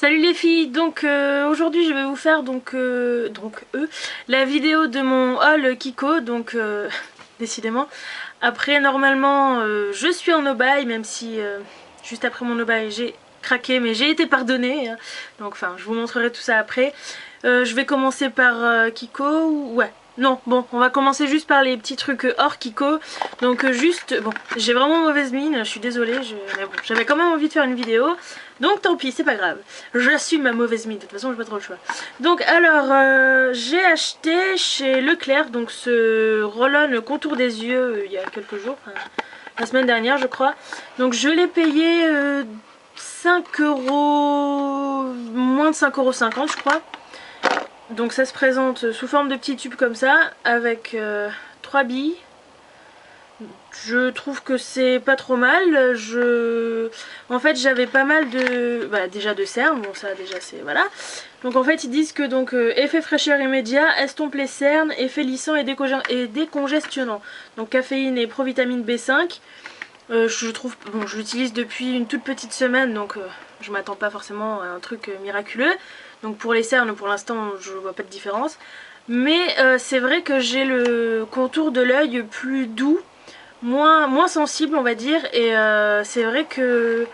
Salut les filles, donc aujourd'hui je vais vous faire la vidéo de mon haul Kiko, décidément. Après normalement je suis en no-buy, même si juste après mon no-buy j'ai craqué, mais j'ai été pardonnée, hein. Donc enfin je vous montrerai tout ça après. Je vais commencer par Kiko, ouais. Non, bon, on va commencer juste par les petits trucs hors Kiko. Donc juste, bon, j'ai vraiment mauvaise mine, je suis désolée, mais bon, j'avais quand même envie de faire une vidéo. Donc tant pis, c'est pas grave. J'assume ma mauvaise mine, de toute façon j'ai pas trop le choix. Donc alors, j'ai acheté chez Leclerc, donc ce roll-on contour des yeux il y a quelques jours, enfin, la semaine dernière je crois. Donc je l'ai payé 5 euros, moins de 5,50 € je crois. Donc ça se présente sous forme de petits tubes comme ça, avec 3 billes. Je trouve que c'est pas trop mal. En fait j'avais pas mal de... déjà de cernes, bon ça déjà c'est... voilà. Donc en fait ils disent que effet fraîcheur immédiat, estompe les cernes, effet lissant et décongestionnant. Donc caféine et provitamine B5. Je trouve... bon je l'utilise depuis une toute petite semaine, donc je m'attends pas forcément à un truc miraculeux. Donc pour les cernes pour l'instant je vois pas de différence. Mais c'est vrai que j'ai le contour de l'œil plus doux, moins sensible on va dire, et c'est vrai que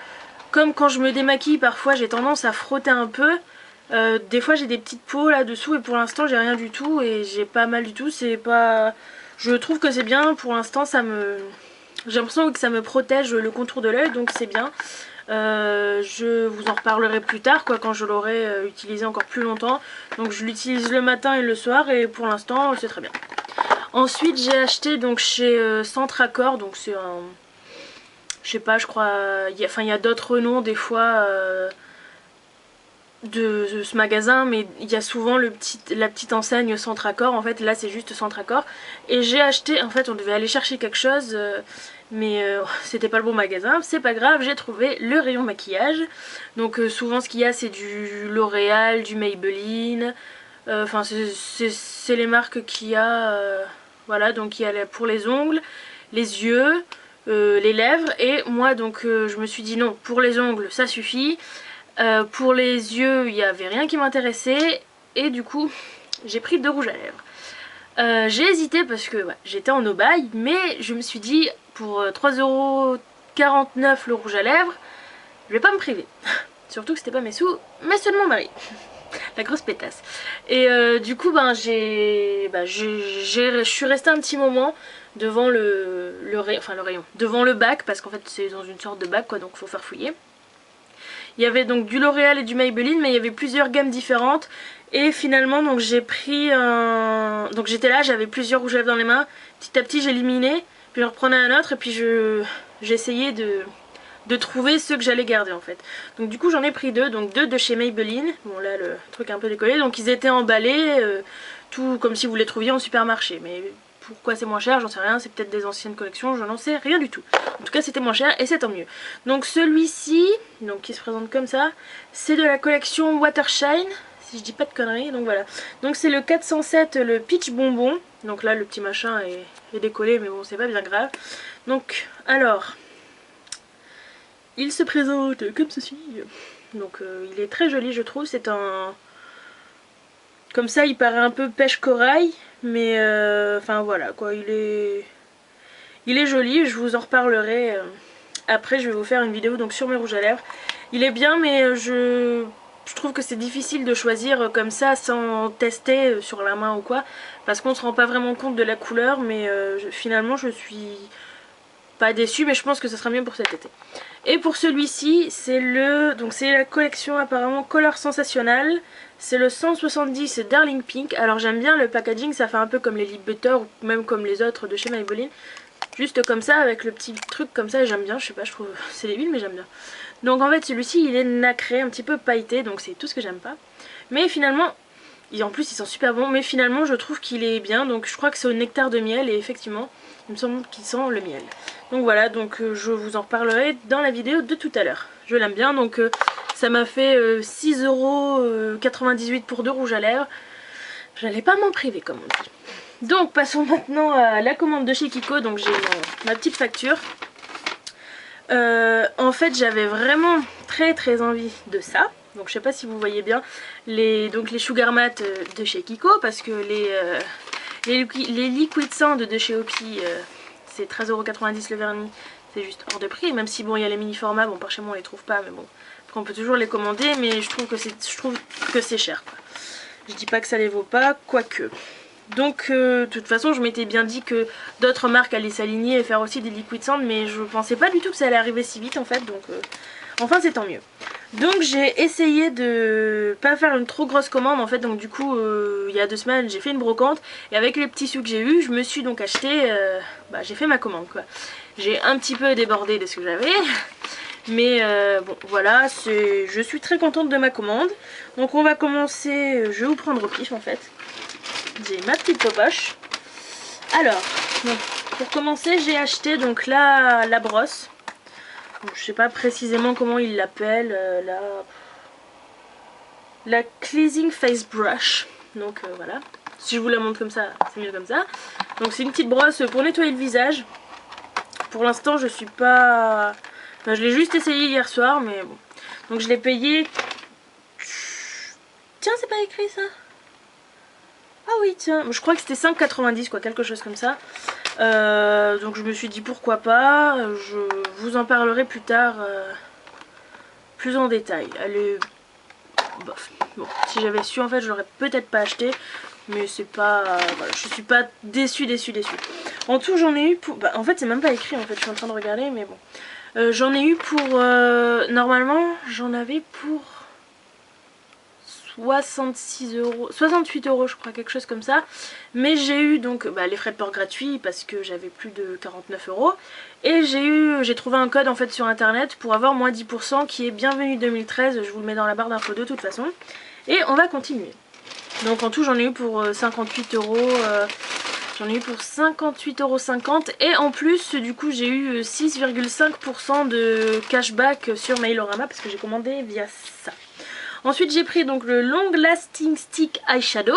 comme quand je me démaquille parfois j'ai tendance à frotter un peu, des fois j'ai des petites peaux là dessous et pour l'instant j'ai rien du tout et j'ai pas mal du tout, c'est pas... je trouve que c'est bien pour l'instant, j'ai l'impression que ça me protège le contour de l'œil, donc c'est bien. Je vous en reparlerai plus tard quand je l'aurai utilisé encore plus longtemps. Donc je l'utilise le matin et le soir et pour l'instant c'est très bien. Ensuite j'ai acheté donc chez Centre Accord, donc c'est un... je sais pas, je crois... il y a d'autres noms des fois de ce magasin, mais il y a souvent la petite enseigne Centre Accord. En fait là c'est juste Centre Accord. Et j'ai acheté, en fait on devait aller chercher quelque chose... mais c'était pas le bon magasin, c'est pas grave, j'ai trouvé le rayon maquillage. Donc souvent ce qu'il y a c'est du L'Oréal, du Maybelline, enfin c'est les marques qu'il y a, voilà. Donc il y a pour les ongles, les yeux, les lèvres, et moi donc je me suis dit non, pour les ongles ça suffit, pour les yeux il n'y avait rien qui m'intéressait, et du coup j'ai pris 2 rouges à lèvres. J'ai hésité parce que j'étais en no-buy, mais je me suis dit pour 3,49 € le rouge à lèvres, je vais pas me priver. Surtout que c'était pas mes sous, mais ceux de mon mari. La grosse pétasse. Et du coup je suis restée un petit moment devant le rayon, devant le bac, parce qu'en fait c'est dans une sorte de bac quoi, donc faut faire fouiller. Il y avait donc du L'Oréal et du Maybelline, mais il y avait plusieurs gammes différentes. Et finalement donc j'ai pris un... donc j'étais là, j'avais plusieurs rouges à lèvres dans les mains. Petit à petit j'éliminais, puis je reprenais un autre, et puis j'essayais de trouver ceux que j'allais garder en fait. Donc du coup j'en ai pris 2, donc 2 de chez Maybelline. Bon là le truc est un peu décollé, donc ils étaient emballés, tout comme si vous les trouviez en supermarché. Mais pourquoi c'est moins cher, j'en sais rien, c'est peut-être des anciennes collections, je n'en sais rien du tout. En tout cas c'était moins cher et c'est tant mieux. Donc celui-ci, donc qui se présente comme ça, c'est de la collection Watershine, si je dis pas de conneries, donc voilà. Donc c'est le 407, le Peach Bonbon. Donc là le petit machin est décollé, mais bon c'est pas bien grave. Donc alors, il se présente comme ceci. Donc il est très joli je trouve, c'est un... comme ça il paraît un peu pêche corail, mais enfin voilà quoi, il est joli, je vous en reparlerai. Après je vais vous faire une vidéo donc sur mes rouges à lèvres. Il est bien, mais je trouve que c'est difficile de choisir comme ça sans tester sur la main ou quoi, parce qu'on se rend pas vraiment compte de la couleur, mais finalement je suis pas déçue, mais je pense que ça sera mieux pour cet été. Et pour celui-ci, c'est la collection apparemment Color Sensationnel. C'est le 170 Darling Pink. Alors j'aime bien le packaging, ça fait un peu comme les Lip Butter ou même comme les autres de chez Maybelline. Juste comme ça, avec le petit truc comme ça, j'aime bien, je sais pas, je trouve c'est débile mais j'aime bien. Donc en fait celui-ci il est nacré, un petit peu pailleté, donc c'est tout ce que j'aime pas. Mais finalement, en plus ils sont super bons, mais finalement je trouve qu'il est bien, donc je crois que c'est au nectar de miel et effectivement il me semble qu'il sent le miel. Donc voilà, donc je vous en reparlerai dans la vidéo de tout à l'heure. Je l'aime bien, donc ça m'a fait 6,98 € pour 2 rouges à lèvres. Je n'allais pas m'en priver comme on dit. Donc passons maintenant à la commande de chez Kiko, donc j'ai ma petite facture. En fait j'avais vraiment très envie de ça, Donc je sais pas si vous voyez bien donc les Sugar Matte de chez Kiko, parce que les Liquid Sand de chez Opi, c'est 13,90€ le vernis, c'est juste hors de prix, même si bon il y a les mini formats, bon par chez moi on les trouve pas, mais bon après on peut toujours les commander, mais je trouve que c'est cher quoi. Je dis pas que ça les vaut pas, quoique. Donc de toute façon je m'étais bien dit que d'autres marques allaient s'aligner et faire aussi des Liquid Sand, mais je pensais pas du tout que ça allait arriver si vite en fait, donc enfin c'est tant mieux. Donc j'ai essayé de pas faire une trop grosse commande en fait, donc du coup il y a 2 semaines j'ai fait une brocante et avec les petits sous que j'ai eu je me suis donc acheté, j'ai fait ma commande quoi. J'ai un petit peu débordé de ce que j'avais, mais bon voilà, je suis très contente de ma commande. Donc on va commencer, je vais vous prendre au pif en fait. J'ai ma petite poche. Alors, donc, pour commencer j'ai acheté donc la brosse. Donc, je sais pas précisément comment il l'appelle, la Cleansing Face Brush. Donc voilà, si je vous la montre comme ça, c'est mieux comme ça. Donc c'est une petite brosse pour nettoyer le visage. Pour l'instant je suis pas... Enfin, je l'ai juste essayé hier soir, mais bon. Donc je l'ai payé... Tiens, c'est pas écrit ça? Ah oui, tiens, je crois que c'était 5,90 quoi, quelque chose comme ça. Donc je me suis dit pourquoi pas, je vous en parlerai plus tard plus en détail. Elle est bof. Bon, si j'avais su en fait je l'aurais peut-être pas acheté, mais c'est pas... voilà, je suis pas déçue. En tout j'en ai eu pour... en fait c'est même pas écrit en fait, je suis en train de regarder, mais bon. J'en ai eu pour... normalement j'en avais pour 68€ je crois, quelque chose comme ça. Mais j'ai eu donc les frais de port gratuits parce que j'avais plus de 49€. Et j'ai trouvé un code en fait sur internet pour avoir moins 10% qui est bienvenue 2013. Je vous le mets dans la barre d'infos de toute façon. Et on va continuer. Donc en tout j'en ai eu pour 58€. J'en ai eu pour 58,50€ et en plus du coup j'ai eu 6,5% de cashback sur Mailorama parce que j'ai commandé via ça. Ensuite j'ai pris donc le Long Lasting Stick Eyeshadow.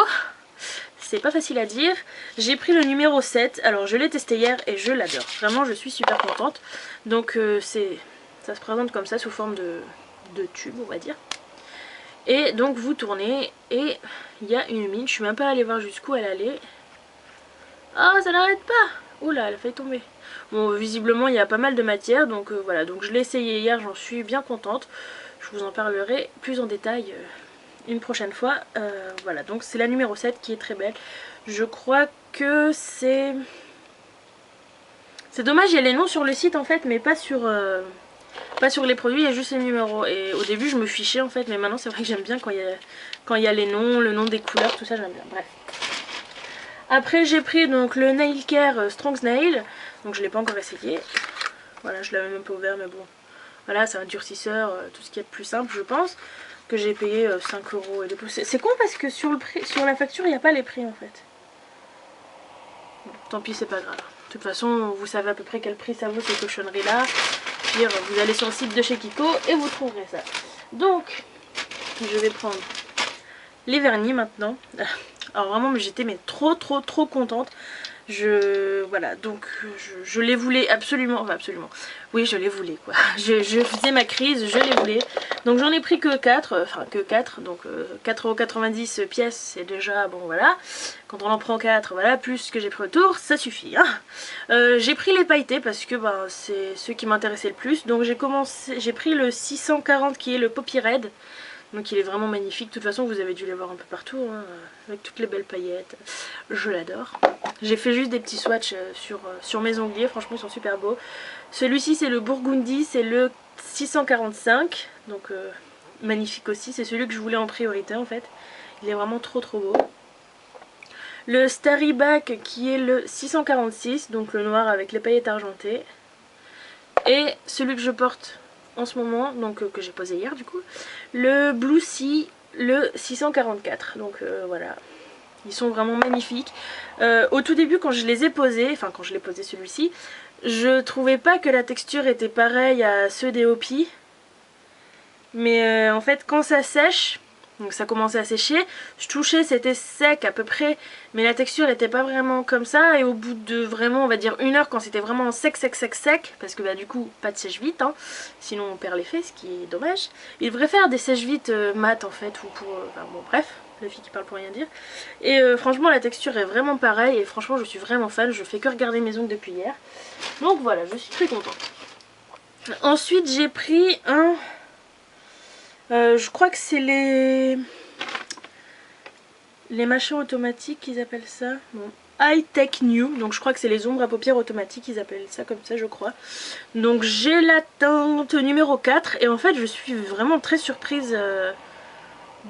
C'est pas facile à dire. J'ai pris le numéro 7. Alors je l'ai testé hier et je l'adore. Vraiment je suis super contente. Donc ça se présente comme ça sous forme de tube on va dire. Et donc vous tournez et il y a une mine. Je suis même pas allée voir jusqu'où elle allait. Oh ça n'arrête pas. Oula elle a failli tomber. Bon visiblement il y a pas mal de matière. Donc voilà. Donc je l'ai essayé hier. J'en suis bien contente. Je vous en parlerai plus en détail une prochaine fois. Voilà, donc c'est la numéro 7 qui est très belle. Je crois que c'est... C'est dommage, il y a les noms sur le site en fait, mais pas sur les produits, il y a juste les numéros. Et au début je me fichais en fait, mais maintenant c'est vrai que j'aime bien quand il y a les noms, le nom des couleurs, tout ça j'aime bien. Bref. Après j'ai pris donc le Nail Care Strong Nail. Donc je l'ai pas encore essayé. Voilà, je l'avais même pas ouvert mais bon. Voilà, c'est un durcisseur, tout ce qui est de plus simple je pense, que j'ai payé 5€ et des pouces. C'est con parce que sur la facture il n'y a pas les prix en fait. Bon, tant pis, c'est pas grave. De toute façon vous savez à peu près quel prix ça vaut ces cochonneries là. Puis vous allez sur le site de chez Kiko et vous trouverez ça. Donc je vais prendre les vernis maintenant. Alors vraiment j'étais trop contente. Voilà, donc je les voulais absolument, enfin absolument, oui je les voulais quoi, je faisais ma crise, je les voulais, donc j'en ai pris que 4, enfin que 4, donc 4,90€ pièce c'est déjà, bon voilà, quand on en prend 4, voilà, plus ce que j'ai pris autour, ça suffit, hein. J'ai pris les pailletés parce que c'est ceux qui m'intéressaient le plus, donc j'ai pris le 640 qui est le Poppy Red. Donc il est vraiment magnifique, de toute façon vous avez dû les voir un peu partout, hein, avec toutes les belles paillettes, je l'adore. J'ai fait juste des petits swatchs sur mes ongles, franchement ils sont super beaux. Celui-ci c'est le Burgundy, c'est le 645, donc magnifique aussi, c'est celui que je voulais en priorité en fait. Il est vraiment trop beau. Le Starry Back qui est le 646, donc le noir avec les paillettes argentées. Et celui que je porte en ce moment, donc que j'ai posé hier du coup, le Blue Sea, le 644, donc voilà, ils sont vraiment magnifiques. Au tout début quand je les ai posés, enfin quand je l'ai posé celui-ci, je trouvais pas que la texture était pareille à ceux des Opi, mais en fait quand ça sèche, Donc ça commençait à sécher, je touchais, c'était sec à peu près, mais la texture n'était pas vraiment comme ça. Et au bout de vraiment, on va dire 1 heure, quand c'était vraiment sec, parce que bah du coup, pas de sèche-vite, hein, sinon on perd l'effet, ce qui est dommage. Il devrait faire des sèche-vite mat en fait, ou pour... enfin bon bref, la fille qui parle pour rien dire. Et franchement la texture est vraiment pareille, et franchement je suis vraiment fan, je fais que regarder mes ongles depuis hier. Donc voilà, je suis très contente. Ensuite j'ai pris un... je crois que c'est les machins automatiques qu'ils appellent ça. Bon. High Tech New, donc je crois que c'est les ombres à paupières automatiques, ils appellent ça comme ça je crois. Donc j'ai la teinte numéro 4 et en fait je suis vraiment très surprise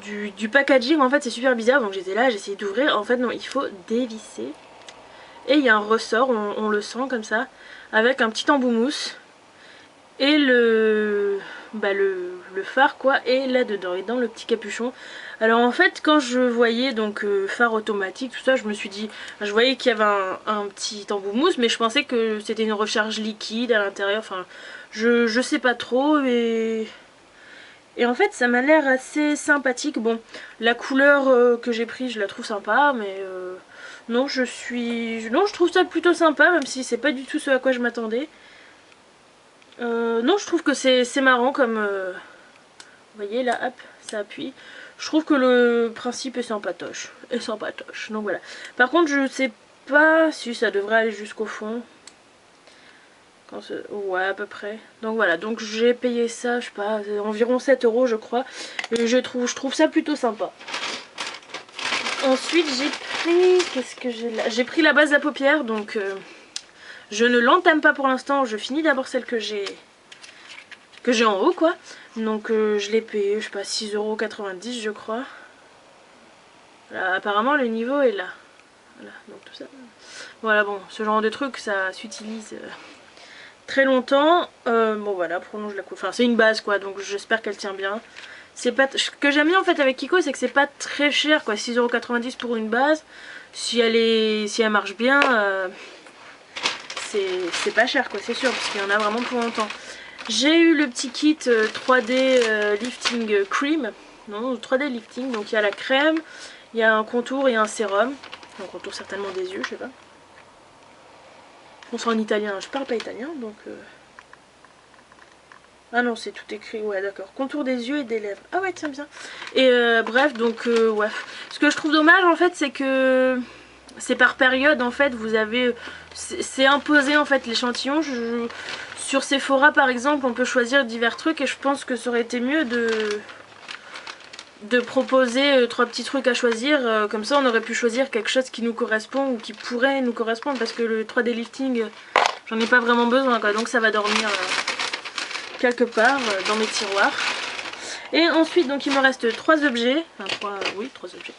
du packaging. En fait c'est super bizarre, donc j'étais là, j'ai essayé d'ouvrir, en fait non, il faut dévisser. Et il y a un ressort, on le sent comme ça, avec un petit embout mousse. Et le phare quoi est là dedans et dans le petit capuchon. Alors en fait quand je voyais donc phare automatique tout ça, je me suis dit, je voyais qu'il y avait un petit embout mousse, mais je pensais que c'était une recharge liquide à l'intérieur, enfin je sais pas trop. Et en fait ça m'a l'air assez sympathique. Bon, la couleur que j'ai pris je la trouve sympa, mais non je trouve ça plutôt sympa, même si c'est pas du tout ce à quoi je m'attendais. Non, je trouve que c'est marrant comme... vous voyez là, hop, ça appuie. Je trouve que le principe est sympatoche. Donc voilà. Par contre, je sais pas si ça devrait aller jusqu'au fond. Ouais, à peu près. Donc voilà, donc j'ai payé ça, je sais pas, environ 7 € je crois. Et je trouve ça plutôt sympa. Ensuite, j'ai pris... Qu'est-ce que j'ai là? J'ai pris la base à paupières, donc... je ne l'entame pas pour l'instant, je finis d'abord celle que j'ai en haut quoi. Donc je l'ai payé, je sais pas, 6,90 € je crois. Là, apparemment le niveau est là. Voilà, donc tout ça. Voilà, bon, ce genre de truc ça s'utilise très longtemps. Bon voilà, prolonge la coupe. Enfin c'est une base quoi, donc j'espère qu'elle tient bien. C'est pas... Ce que j'aime bien en fait avec Kiko, c'est que c'est pas très cher quoi, 6,90 € pour une base. Si elle marche bien, c'est pas cher quoi, c'est sûr, parce qu'il y en a vraiment pour longtemps. J'ai eu le petit kit 3D Lifting Cream, non 3D Lifting, donc il y a la crème, il y a un contour et un sérum, un contour certainement des yeux, je sais pas. On sent en italien, je parle pas italien donc... Ah non, c'est tout écrit, ouais d'accord, contour des yeux et des lèvres, ah ouais tiens bien. Et bref, donc ouais, ce que je trouve dommage en fait c'est que... c'est par période en fait, vous avez... c'est imposé en fait l'échantillon. Sur Sephora par exemple on peut choisir divers trucs et je pense que ça aurait été mieux de proposer 3 petits trucs à choisir, comme ça on aurait pu choisir quelque chose qui nous correspond ou qui pourrait nous correspondre, parce que le 3D lifting j'en ai pas vraiment besoin quoi, donc ça va dormir quelque part dans mes tiroirs. Et ensuite donc il me reste 3 objets, enfin 3 objets.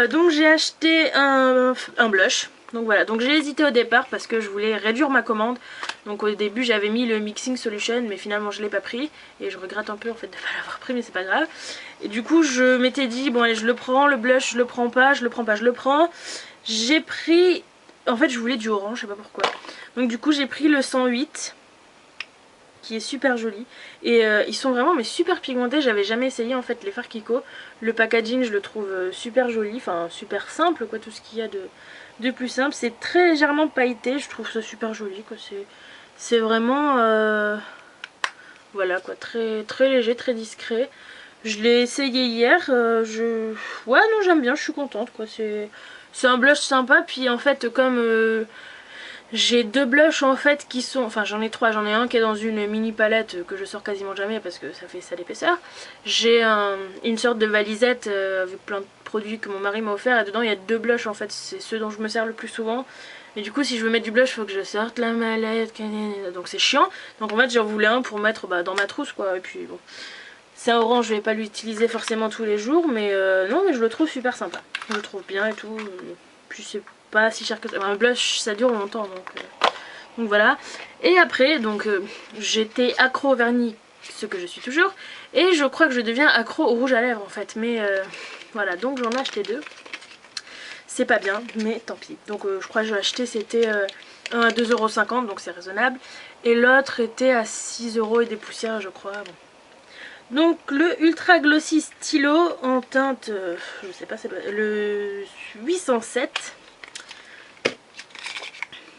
Donc j'ai acheté un blush. Donc voilà, donc j'ai hésité au départ parce que je voulais réduire ma commande. Donc au début j'avais mis le Mixing Solution, mais finalement je l'ai pas pris. Et je regrette un peu en fait de ne pas l'avoir pris, mais c'est pas grave. Et du coup je m'étais dit, bon allez je le prends, le blush je le prends pas, je le prends pas, je le prends. J'ai pris, en fait je voulais du orange, je sais pas pourquoi. Donc du coup j'ai pris le 108. Qui est super joli, et ils sont vraiment mais super pigmentés. J'avais jamais essayé en fait les fards Kiko. Le packaging je le trouve super joli, enfin super simple quoi, tout ce qu'il y a de plus simple. C'est très légèrement pailleté, je trouve ça super joli quoi. C'est vraiment voilà quoi, très léger, très discret. Je l'ai essayé hier, ouais non j'aime bien, je suis contente quoi. C'est un blush sympa, puis en fait comme j'ai 2 blushs en fait qui sont... Enfin j'en ai 3, j'en ai un qui est dans une mini palette que je sors quasiment jamais parce que ça fait ça d'épaisseur. J'ai une sorte de valisette avec plein de produits que mon mari m'a offert, et dedans il y a 2 blushs en fait, c'est ceux dont je me sers le plus souvent. Et du coup si je veux mettre du blush il faut que je sorte la mallette, donc c'est chiant. Donc en fait j'en voulais un pour mettre dans ma trousse quoi, et puis bon... C'est un orange, je vais pas l'utiliser forcément tous les jours, mais non mais je le trouve super sympa. Je le trouve bien et tout, puis c'est pas si cher que ça. Un blush ça dure longtemps donc voilà. Et après donc j'étais accro au vernis, ce que je suis toujours, et je crois que je deviens accro au rouge à lèvres en fait, mais voilà, donc j'en ai acheté 2. C'est pas bien mais tant pis. Donc je crois que j'ai acheté, c'était un à 2,50 €, donc c'est raisonnable, et l'autre était à 6 € et des poussières je crois. Bon. Donc le Ultra Glossy Stylo en teinte, je sais pas, c'est le 807.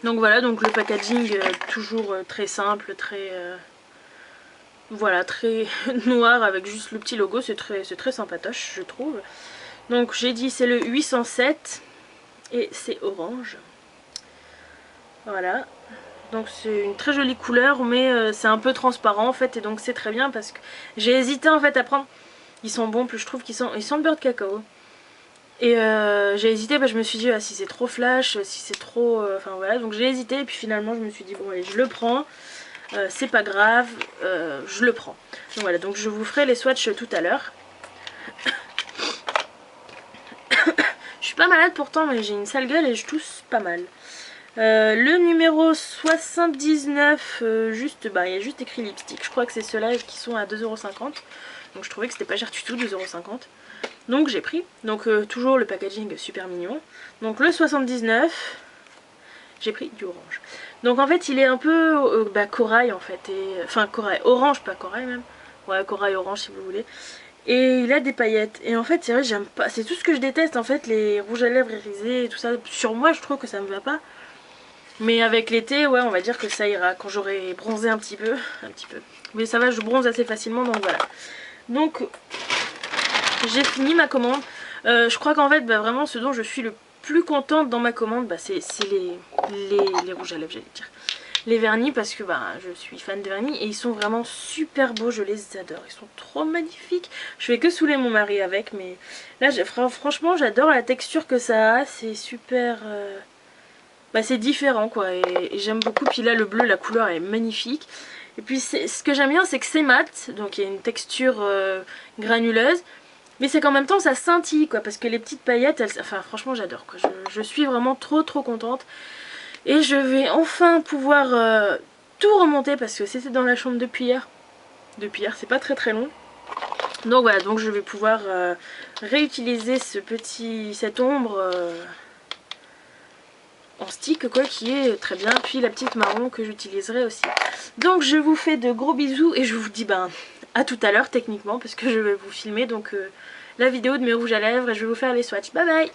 Donc voilà, donc le packaging toujours très simple, très voilà, très noir avec juste le petit logo, c'est très sympatoche je trouve. Donc j'ai dit c'est le 807 et c'est orange. Voilà. Donc c'est une très jolie couleur mais c'est un peu transparent en fait et donc c'est très bien parce que j'ai hésité en fait à prendre. Ils sont bons, plus je trouve qu'ils sentent beurre de cacao. Et j'ai hésité, je me suis dit si c'est trop flash, si c'est trop... Enfin voilà, donc j'ai hésité et puis finalement je me suis dit bon allez je le prends. C'est pas grave, je le prends. Donc voilà, donc je vous ferai les swatchs tout à l'heure. Je suis pas malade pourtant mais j'ai une sale gueule et je tousse pas mal. Le numéro 79, juste, il y a juste écrit lipstick. Je crois que c'est ceux-là qui sont à 2,50 €. Donc je trouvais que c'était pas cher du tout, 2,50 €. Donc j'ai pris. Donc toujours le packaging super mignon. Donc le 79, j'ai pris du orange. Donc en fait il est un peu corail en fait. Enfin corail, orange, pas corail même. Ouais, corail orange si vous voulez. Et il a des paillettes. Et en fait c'est vrai j'aime pas. C'est tout ce que je déteste en fait, les rouges à lèvres irisés et tout ça. Sur moi je trouve que ça me va pas. Mais avec l'été, ouais, on va dire que ça ira quand j'aurai bronzé un petit peu. Mais ça va, je bronze assez facilement, donc voilà. Donc, j'ai fini ma commande. Je crois qu'en fait, vraiment, ce dont je suis le plus contente dans ma commande, c'est les rouges à lèvres, j'allais dire. Les vernis, parce que je suis fan de vernis et ils sont vraiment super beaux, je les adore. Ils sont trop magnifiques. Je fais que saouler mon mari avec, mais là, franchement, j'adore la texture que ça a. C'est super... c'est différent quoi et j'aime beaucoup. Puis là le bleu, la couleur est magnifique. Et puis ce que j'aime bien c'est que c'est mat, donc il y a une texture granuleuse. Mais c'est qu'en même temps ça scintille quoi, parce que les petites paillettes, enfin franchement j'adore quoi. Je suis vraiment trop contente. Et je vais enfin pouvoir tout remonter parce que c'était dans la chambre depuis hier. C'est pas très long. Donc voilà, donc je vais pouvoir réutiliser cette ombre en stick quoi, qui est très bien, puis la petite marron que j'utiliserai aussi. Donc je vous fais de gros bisous et je vous dis à tout à l'heure techniquement parce que je vais vous filmer donc la vidéo de mes rouges à lèvres et je vais vous faire les swatchs. Bye bye.